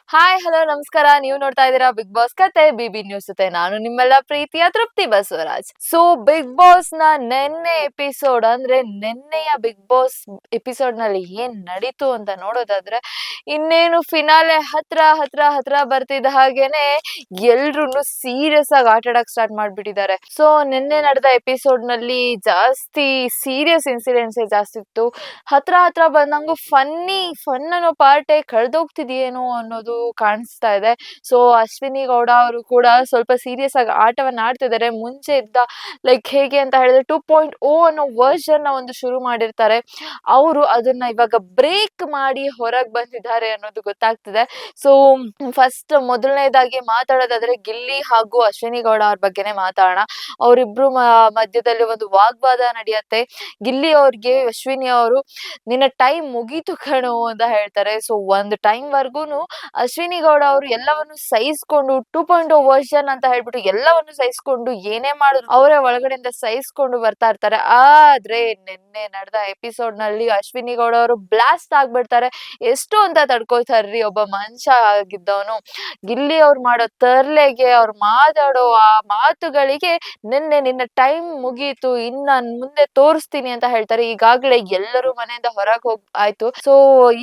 Hi hello ನಮಸ್ಕಾರ. ನೀವು ನೋಡ್ತಾ ಇದ್ದೀರಾ ಬಿಗ್ ಬಾಸ್ ಕತೆ ಬಿಬಿ ನ್ಯೂಸ್ ಜೊತೆ ನಾನು ನಿಮ್ಮೆಲ್ಲ ಪ್ರೀತಿಯ ತೃಪ್ತಿ ಬಸವರಾಜ್. ಸೊ ಬಿಗ್ ಬಾಸ್ ನ ನಿನ್ನೆ ಎಪಿಸೋಡ್ ಅಂದ್ರೆ ನಿನ್ನೆಯ ಬಿಗ್ ಬಾಸ್ ಎಪಿಸೋಡ್ ನಲ್ಲಿ ಏನ್ ನಡೀತು ಅಂತ ನೋಡೋದಾದ್ರೆ ಇನ್ನೇನು ಫಿನಾಲೆ ಹತ್ರ ಹತ್ರ ಹತ್ರ ಬರ್ತಿದ್ದ ಹಾಗೇನೆ ಎಲ್ರು ಸೀರಿಯಸ್ ಆಗಿ ಆಟ ಆಡಕ್ ಸ್ಟಾರ್ಟ್ ಮಾಡ್ಬಿಟ್ಟಿದ್ದಾರೆ. ಸೊ ನಿನ್ನೆ ನಡೆದ ಎಪಿಸೋಡ್ ನಲ್ಲಿ ಜಾಸ್ತಿ ಸೀರಿಯಸ್ ಇನ್ಸಿಡೆಂಟ್ಸ್ ಜಾಸ್ತಿ ಇತ್ತು. ಹತ್ರ ಹತ್ರ ಬಂದಂಗು ಫನ್ ಅನ್ನೋ ಪಾರ್ಟೇ ಕಳ್ದೋಗ್ತಿದೆಯೇನೋ ಅನ್ನೋದು ಕಾಣಿಸ್ತಾ ಇದೆ. ಸೊ ಅಶ್ವಿನಿ ಗೌಡ ಅವರು ಕೂಡ ಸ್ವಲ್ಪ ಸೀರಿಯಸ್ ಆಗಿ ಆಟವನ್ನ ಆಡ್ತಿದ್ದಾರೆ. ಮುಂಚೆ ಇದ್ದ ಲೈಕ್ ಹೇಗೆ ಅಂತ ಹೇಳಿದ್ರೆ 2.0 ಅನ್ನೋ ವರ್ಷನ್ ನ ಒಂದು ಶುರು ಮಾಡಿರ್ತಾರೆ. ಅವರು ಅದನ್ನ ಇವಾಗ ಬ್ರೇಕ್ ಮಾಡಿ ಹೊರಗೆ ಬಂದಿದ್ದಾರೆ ಅನ್ನೋದು ಗೊತ್ತಾಗ್ತಿದೆ. ಸೊ ಫಸ್ಟ್ ಮೊದಲನೇದಾಗಿ ಮಾತಾಡೋದಾದ್ರೆ ಗಿಲ್ಲಿ ಹಾಗೂ ಅಶ್ವಿನಿ ಗೌಡ ಅವ್ರ ಬಗ್ಗೆನೇ ಮಾತಾಡೋಣ. ಅವರಿಬ್ರು ಮಧ್ಯದಲ್ಲಿ ಒಂದು ವಾಗ್ವಾದ ನಡೆಯುತ್ತೆ. ಗಿಲ್ಲಿ ಅವ್ರಿಗೆ ಅಶ್ವಿನಿ ಅವರು ನಿನ್ನ ಟೈಮ್ ಮುಗೀತು ಕಣೋ ಅಂತ ಹೇಳ್ತಾರೆ. ಸೊ ಒಂದು ಟೈಮ್ ವರ್ಗೂನು ಅಶ್ವಿನಿ ಗೌಡ ಅವರು ಎಲ್ಲವನ್ನು ಸಹಿಸ್ಕೊಂಡು 2.0 ವರ್ಷನ್ ಅಂತ ಹೇಳ್ಬಿಟ್ಟು ಎಲ್ಲವನ್ನು ಸಹಿಸ್ಕೊಂಡು ಏನೇ ಮಾಡಿದ್ರು ಅವರೇ ಒಳಗಡೆಯಿಂದ ಸಹಿಸ್ಕೊಂಡು ಬರ್ತಾ ಇರ್ತಾರೆ. ಆದ್ರೆ ನಿನ್ನೆ ನಡೆದ ಎಪಿಸೋಡ್ ನಲ್ಲಿ ಅಶ್ವಿನಿ ಗೌಡ ಅವರು ಬ್ಲಾಸ್ಟ್ ಆಗ್ಬಿಡ್ತಾರೆ. ಎಷ್ಟು ಅಂತ ತಡ್ಕೊಳ್ತಾರ್ರಿ ಒಬ್ಬ ಮನುಷ್ಯ ಆಗಿದ್ದವನು. ಗಿಲ್ಲಿ ಅವ್ರು ಮಾಡೋ ತರ್ಲೆಗೆ ಅವ್ರು ಮಾತಾಡೋ ಆ ಮಾತುಗಳಿಗೆ ನಿನ್ನ ಟೈಮ್ ಮುಗೀತು, ಇನ್ ನಾನ್ ಮುಂದೆ ತೋರಿಸ್ತೀನಿ ಅಂತ ಹೇಳ್ತಾರೆ. ಈಗಾಗಲೇ ಎಲ್ಲರೂ ಮನೆಯಿಂದ ಹೊರಗೆ ಹೋಗ್ ಆಯ್ತು. ಸೊ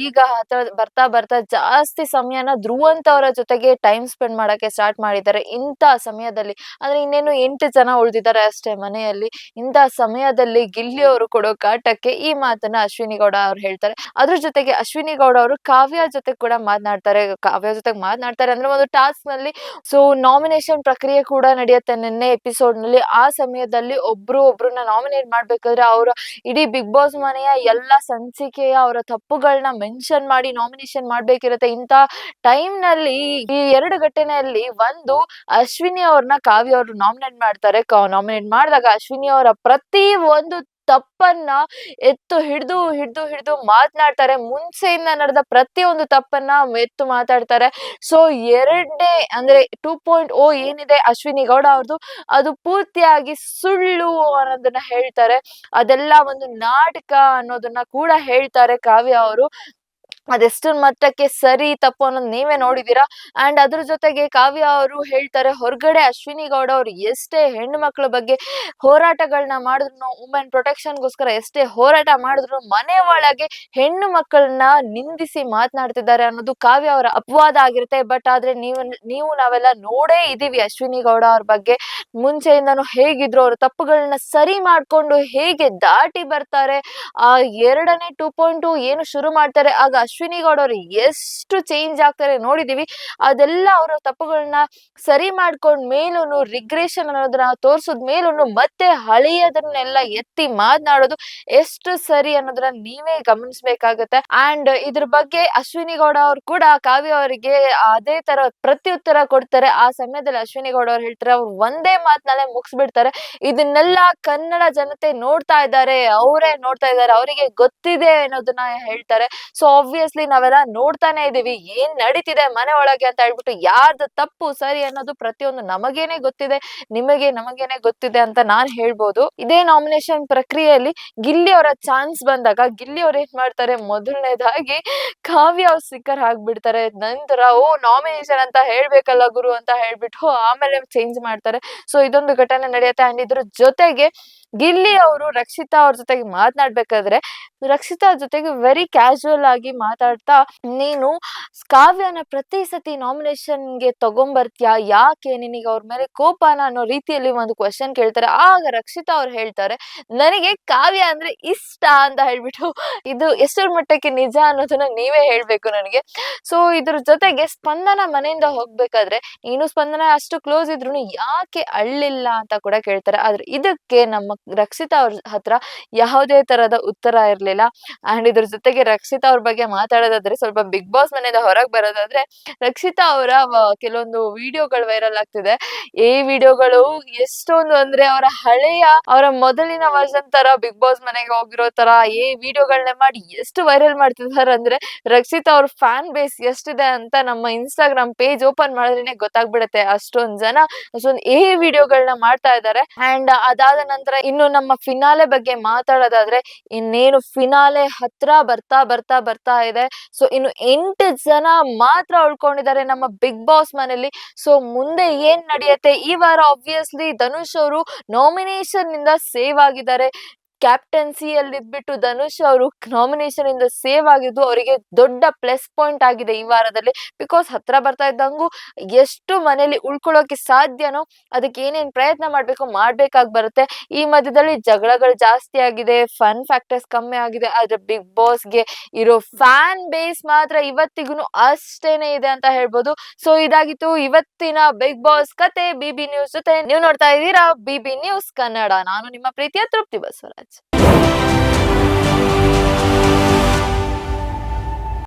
ಈಗ ಹತ್ರ ಬರ್ತಾ ಬರ್ತಾ ಜಾಸ್ತಿ ಸಮಯನ ಧ್ರುವಂತ್ ಅವರ ಜೊತೆಗೆ ಟೈಮ್ ಸ್ಪೆಂಡ್ ಮಾಡಕ್ಕೆ ಸ್ಟಾರ್ಟ್ ಮಾಡಿದ್ದಾರೆ. ಇಂಥ ಸಮಯದಲ್ಲಿ ಅಂದ್ರೆ ಇನ್ನೇನು 8 ಜನ ಉಳಿದಿದ್ದಾರೆ ಅಷ್ಟೇ ಮನೆಯಲ್ಲಿ. ಇಂಥ ಸಮಯದಲ್ಲಿ ಗಿಲ್ಲಿ ಅವರು ಕೊಡೋ ಕಾಟಕ್ಕೆ ಈ ಮಾತನ್ನ ಅಶ್ವಿನಿ ಗೌಡ ಅವ್ರು ಹೇಳ್ತಾರೆ. ಅದ್ರ ಜೊತೆಗೆ ಅಶ್ವಿನಿ ಗೌಡ ಅವರು ಕಾವ್ಯ ಜೊತೆ ಕೂಡ ಮಾತನಾಡ್ತಾರೆ. ಕಾವ್ಯ ಜೊತೆಗೆ ಮಾತನಾಡ್ತಾರೆ ಅಂದ್ರೆ ಒಂದು ಟಾಸ್ಕ್ ನಲ್ಲಿ ಸೊ ನಾಮಿನೇಷನ್ ಪ್ರಕ್ರಿಯೆ ಕೂಡ ನಡೆಯುತ್ತೆ ನಿನ್ನೆ ಎಪಿಸೋಡ್ ನಲ್ಲಿ. ಆ ಸಮಯದಲ್ಲಿ ಒಬ್ರನ್ನ ನಾಮಿನೇಟ್ ಮಾಡ್ಬೇಕಾದ್ರೆ ಅವರ ಇಡೀ ಬಿಗ್ ಬಾಸ್ ಮನೆಯ ಎಲ್ಲಾ ಸಂಚಿಕೆಯ ಅವರ ತಪ್ಪುಗಳನ್ನ ಮೆನ್ಷನ್ ಮಾಡಿ ನಾಮಿನೇಷನ್ ಮಾಡ್ಬೇಕಿರುತ್ತೆ. ಇಂತ ಟೈಮ್ ನಲ್ಲಿ ಈ 2 ಘಟನೆಯಲ್ಲಿ ಒಂದು ಅಶ್ವಿನಿ ಅವ್ರನ್ನ ಕಾವ್ಯ ಅವರು ನಾಮಿನೇಟ್ ಮಾಡ್ತಾರೆ. ನಾಮಿನೇಟ್ ಮಾಡಿದಾಗ ಅಶ್ವಿನಿ ಅವರ ಪ್ರತಿ ಒಂದು ತಪ್ಪನ್ನ ಎತ್ತು ಹಿಡ್ದು ಮಾತನಾಡ್ತಾರೆ. ಮುಂಚೆಯಿಂದ ನಡೆದ ಪ್ರತಿಯೊಂದು ತಪ್ಪನ್ನ ಎತ್ತು ಮಾತಾಡ್ತಾರೆ. ಸೊ ಎರಡನೇ ಅಂದ್ರೆ 2.0 ಏನಿದೆ ಅಶ್ವಿನಿ ಗೌಡ ಅವ್ರದ್ದು ಅದು ಪೂರ್ತಿಯಾಗಿ ಸುಳ್ಳು ಅನ್ನೋದನ್ನ ಹೇಳ್ತಾರೆ. ಅದೆಲ್ಲ ಒಂದು ನಾಟಕ ಅನ್ನೋದನ್ನ ಕೂಡ ಹೇಳ್ತಾರೆ ಕಾವ್ಯ ಅವರು. ಅದೆಷ್ಟರ ಮಟ್ಟಕ್ಕೆ ಸರಿ ತಪ್ಪು ಅನ್ನೋದು ನೀವೇ ನೋಡಿದೀರಾ. ಅಂಡ್ ಅದ್ರ ಜೊತೆಗೆ ಕಾವ್ಯ ಅವರು ಹೇಳ್ತಾರೆ ಹೊರಗಡೆ ಅಶ್ವಿನಿ ಗೌಡ ಅವರು ಎಷ್ಟೇ ಹೆಣ್ಣು ಮಕ್ಕಳ ಬಗ್ಗೆ ಹೋರಾಟಗಳನ್ನ ಮಾಡಿದ್ರು, ವುಮೆನ್ ಪ್ರೊಟೆಕ್ಷನ್ಗೋಸ್ಕರ ಎಷ್ಟೇ ಹೋರಾಟ ಮಾಡಿದ್ರು ಮನೆ ಒಳಗೆ ಹೆಣ್ಣು ಮಕ್ಕಳನ್ನ ನಿಂದಿಸಿ ಮಾತನಾಡ್ತಿದ್ದಾರೆ ಅನ್ನೋದು ಕಾವ್ಯ ಅವರ ಅಪವಾದ ಆಗಿರುತ್ತೆ. ಬಟ್ ಆದ್ರೆ ನೀವು ನಾವೆಲ್ಲ ನೋಡೇ ಇದೀವಿ ಅಶ್ವಿನಿ ಗೌಡ ಅವ್ರ ಬಗ್ಗೆ. ಮುಂಚೆಯಿಂದನೂ ಹೇಗಿದ್ರು ಅವ್ರ ತಪ್ಪುಗಳನ್ನ ಸರಿ ಮಾಡ್ಕೊಂಡು ಹೇಗೆ ದಾಟಿ ಬರ್ತಾರೆ. ಆ ಎರಡನೇ 2.0 ಏನು ಶುರು ಮಾಡ್ತಾರೆ ಆಗ ಅಶ್ವಿನಿ ಗೌಡ ಅವರು ಎಷ್ಟು ಚೇಂಜ್ ಆಗ್ತಾರೆ ನೋಡಿದೀವಿ. ಅದೆಲ್ಲ ಅವರ ತಪ್ಪುಗಳನ್ನ ಸರಿ ಮಾಡ್ಕೊಂಡ್ ಮೇಲೂನು ರಿಗ್ರೆಷನ್ ಅನ್ನೋದನ್ನ ತೋರ್ಸದ್ ಮೇಲೂನು ಮತ್ತೆ ಹಳೆಯದನ್ನೆಲ್ಲ ಎತ್ತಿ ಮಾತನಾಡೋದು ಎಷ್ಟು ಸರಿ ಅನ್ನೋದನ್ನ ನೀವೇ ಗಮನಿಸ್ಬೇಕಾಗತ್ತೆ. ಅಂಡ್ ಇದ್ರ ಬಗ್ಗೆ ಅಶ್ವಿನಿ ಗೌಡ ಅವ್ರು ಕೂಡ ಕಾವ್ಯ ಅವರಿಗೆ ಅದೇ ತರ ಪ್ರತ್ಯುತ್ತರ ಕೊಡ್ತಾರೆ. ಆ ಸಮಯದಲ್ಲಿ ಅಶ್ವಿನಿ ಗೌಡ ಅವ್ರು ಹೇಳ್ತಾರೆ ಅವ್ರು ಒಂದೇ ಮಾತನಲ್ಲೇ ಮುಗಿಸ್ಬಿಡ್ತಾರೆ. ಇದನ್ನೆಲ್ಲ ಕನ್ನಡ ಜನತೆ ನೋಡ್ತಾ ಇದ್ದಾರೆ, ಅವರೇ ನೋಡ್ತಾ ಇದ್ದಾರೆ, ಅವರಿಗೆ ಗೊತ್ತಿದೆ ಅನ್ನೋದನ್ನ ಹೇಳ್ತಾರೆ. ಸೊ ಆಬ್ವಿಯಸ್ಲಿ ನಾವೆಲ್ಲ ನೋಡ್ತಾನೆ ಇದೀವಿ ಏನ್ ನಡೀತಿದೆ ಮನೆ ಒಳಗೆ ಅಂತ ಹೇಳ್ಬಿಟ್ಟು. ಯಾರ್ದು ತಪ್ಪು ಸರಿ ಅನ್ನೋದು ಪ್ರತಿಯೊಂದು ನಮಗೇನೆ ಗೊತ್ತಿದೆ, ನಮಗೇನೆ ಗೊತ್ತಿದೆ ಅಂತ ನಾನ್ ಹೇಳ್ಬೋದು. ಇದೇ ನಾಮಿನೇಷನ್ ಪ್ರಕ್ರಿಯೆಯಲ್ಲಿ ಗಿಲ್ಲಿ ಅವರ ಚಾನ್ಸ್ ಬಂದಾಗ ಗಿಲ್ಲಿ ಅವ್ರು ಏನ್ ಮಾಡ್ತಾರೆ ಮೊದಲನೇದಾಗಿ ಕಾವ್ಯ ಅವ್ರ ಸ್ಟಿಕ್ಕರ್ ಹಾಕ್ಬಿಡ್ತಾರೆ. ನಂತರ ನಾಮಿನೇಷನ್ ಅಂತ ಹೇಳ್ಬೇಕಲ್ಲ ಗುರು ಅಂತ ಹೇಳ್ಬಿಟ್ಟು ಆಮೇಲೆ ಚೇಂಜ್ ಮಾಡ್ತಾರೆ. ಸೊ ಇದೊಂದು ಘಟನೆ ನಡೆಯುತ್ತೆ. ಅಂಡ್ ಇದ್ರ ಜೊತೆಗೆ ಗಿಲ್ಲಿ ಅವರು ರಕ್ಷಿತಾ ಅವ್ರ ಜೊತೆಗೆ ಮಾತನಾಡ್ಬೇಕಾದ್ರೆ ರಕ್ಷಿತಾ ಜೊತೆಗೆ ವೆರಿ ಕ್ಯಾಶುವಲ್ ಆಗಿ ಮಾತಾಡ್ತಾ ನೀನು ಕಾವ್ಯನ ಪ್ರತಿ ಸತಿ ನಾಮಿನೇಷನ್ಗೆ ತಗೊಂಬರ್ತೀಯಾ, ಯಾಕೆ ನಿನಗೆ ಅವ್ರ ಮೇಲೆ ಕೋಪನ ಅನ್ನೋ ರೀತಿಯಲ್ಲಿ ಒಂದು ಕ್ವಶನ್ ಕೇಳ್ತಾರೆ. ಆಗ ರಕ್ಷಿತಾ ಅವ್ರು ಹೇಳ್ತಾರೆ ನನಗೆ ಕಾವ್ಯ ಅಂದ್ರೆ ಇಷ್ಟ ಅಂತ ಹೇಳ್ಬಿಟ್ಟು. ಇದು ಎಷ್ಟರ ಮಟ್ಟಕ್ಕೆ ನಿಜ ಅನ್ನೋದನ್ನ ನೀವೇ ಹೇಳ್ಬೇಕು ನನಗೆ. ಸೊ ಇದ್ರ ಜೊತೆಗೆ ಸ್ಪಂದನ ಮನೆಯಿಂದ ಹೋಗ್ಬೇಕಾದ್ರೆ ನೀನು ಸ್ಪಂದನ ಅಷ್ಟು ಕ್ಲೋಸ್ ಇದ್ರು ಯಾಕೆ ಅಳ್ಳಿಲ್ಲ ಅಂತ ಕೂಡ ಕೇಳ್ತಾರೆ. ಆದ್ರೆ ಇದಕ್ಕೆ ನಮ್ಮ ರಕ್ಷಿತಾ ಅವ್ರ ಹತ್ರ ಯಾವುದೇ ತರದ ಉತ್ತರ ಇರ್ಲಿಲ್ಲ. ಅಂಡ್ ಇದ್ರ ಜೊತೆಗೆ ರಕ್ಷಿತಾ ಅವ್ರ ಬಗ್ಗೆ ಮಾತಾಡೋದಾದ್ರೆ ಸ್ವಲ್ಪ ಬಿಗ್ ಬಾಸ್ ಮನೆಯಿಂದ ಹೊರಗೆ ಬರೋದಾದ್ರೆ ರಕ್ಷಿತಾ ಅವರ ಕೆಲವೊಂದು ವಿಡಿಯೋಗಳು ವೈರಲ್ ಆಗ್ತಿದೆ. ಈ ವಿಡಿಯೋಗಳು ಎಷ್ಟೊಂದು ಅಂದ್ರೆ ಅವರ ಮೊದಲಿನ ವರ್ಷನ್ ತರ ಬಿಗ್ ಬಾಸ್ ಮನೆಗೆ ಹೋಗಿರೋ ತರ ಈ ವಿಡಿಯೋಗಳನ್ನ ಮಾಡಿ ಎಷ್ಟು ವೈರಲ್ ಮಾಡ್ತಿದಾರೆ ಅಂದ್ರೆ ರಕ್ಷಿತಾ ಅವ್ರ ಫ್ಯಾನ್ ಬೇಸ್ ಎಷ್ಟಿದೆ ಅಂತ ನಮ್ಮ ಇನ್ಸ್ಟಾಗ್ರಾಮ್ ಪೇಜ್ ಓಪನ್ ಮಾಡಿದ್ರೇನೆ ಗೊತ್ತಾಗ್ಬಿಡುತ್ತೆ. ಅಷ್ಟೊಂದ್ ಜನ ಅಷ್ಟೊಂದ್ ವಿಡಿಯೋಗಳನ್ನ ಮಾಡ್ತಾ ಇದ್ದಾರೆ. ಅಂಡ್ ಅದಾದ ನಂತರ ಇನ್ನು ನಮ್ಮ ಫಿನಾಲೆ ಬಗ್ಗೆ ಮಾತಾಡೋದಾದ್ರೆ ಇನ್ನೇನು ಫಿನಾಲೆ ಹತ್ರ ಬರ್ತಾ ಇದೆ. ಸೊ ಇನ್ನು 8 ಜನ ಮಾತ್ರ ಉಳ್ಕೊಂಡಿದ್ದಾರೆ ನಮ್ಮ ಬಿಗ್ ಬಾಸ್ ಮನೇಲಿ. ಸೊ ಮುಂದೆ ಏನ್ ನಡೆಯುತ್ತೆ? ಈ ವಾರ ಆಬ್ವಿಯಸ್ಲಿ ಧನುಷ್ ಅವರು ನಾಮಿನೇಷನ್ ಇಂದ ಸೇವ್ ಆಗಿದ್ದಾರೆ. ಕ್ಯಾಪ್ಟನ್ಸಿಯಲ್ಲಿದ್ಬಿಟ್ಟು ಧನುಷ್ ಅವರು ನಾಮಿನೇಷನ್ ಇಂದ ಸೇವ್ ಆಗಿದ್ದು ಅವರಿಗೆ ದೊಡ್ಡ ಪ್ಲಸ್ ಪಾಯಿಂಟ್ ಆಗಿದೆ ಈ ವಾರದಲ್ಲಿ. ಬಿಕಾಸ್ ಹತ್ರ ಬರ್ತಾ ಇದ್ದಂಗೂ ಎಷ್ಟು ಮನೇಲಿ ಉಳ್ಕೊಳ್ಳೋಕೆ ಸಾಧ್ಯನೋ ಅದಕ್ಕೆ ಏನೇನ್ ಪ್ರಯತ್ನ ಮಾಡ್ಬೇಕಾಗಿ ಬರುತ್ತೆ. ಈ ಮಧ್ಯದಲ್ಲಿ ಜಗಳಗಳು ಜಾಸ್ತಿ ಆಗಿದೆ, ಫನ್ ಫ್ಯಾಕ್ಟರ್ಸ್ ಕಮ್ಮಿ ಆಗಿದೆ. ಆದ್ರೆ ಬಿಗ್ ಬಾಸ್ಗೆ ಇರೋ ಫ್ಯಾನ್ ಬೇಸ್ ಮಾತ್ರ ಇವತ್ತಿಗೂ ಅಷ್ಟೇನೆ ಇದೆ ಅಂತ ಹೇಳ್ಬೋದು. ಸೊ ಇದಾಗಿತ್ತು ಇವತ್ತಿನ ಬಿಗ್ ಬಾಸ್ ಕತೆ ಬಿಬಿ ನ್ಯೂಸ್ ಜೊತೆ. ನೀವು ನೋಡ್ತಾ ಇದ್ದೀರಾ ಬಿಬಿ ನ್ಯೂಸ್ ಕನ್ನಡ. ನಾನು ನಿಮ್ಮ ಪ್ರೀತಿಯ ತೃಪ್ತಿ ಬಸವರಾಜ್.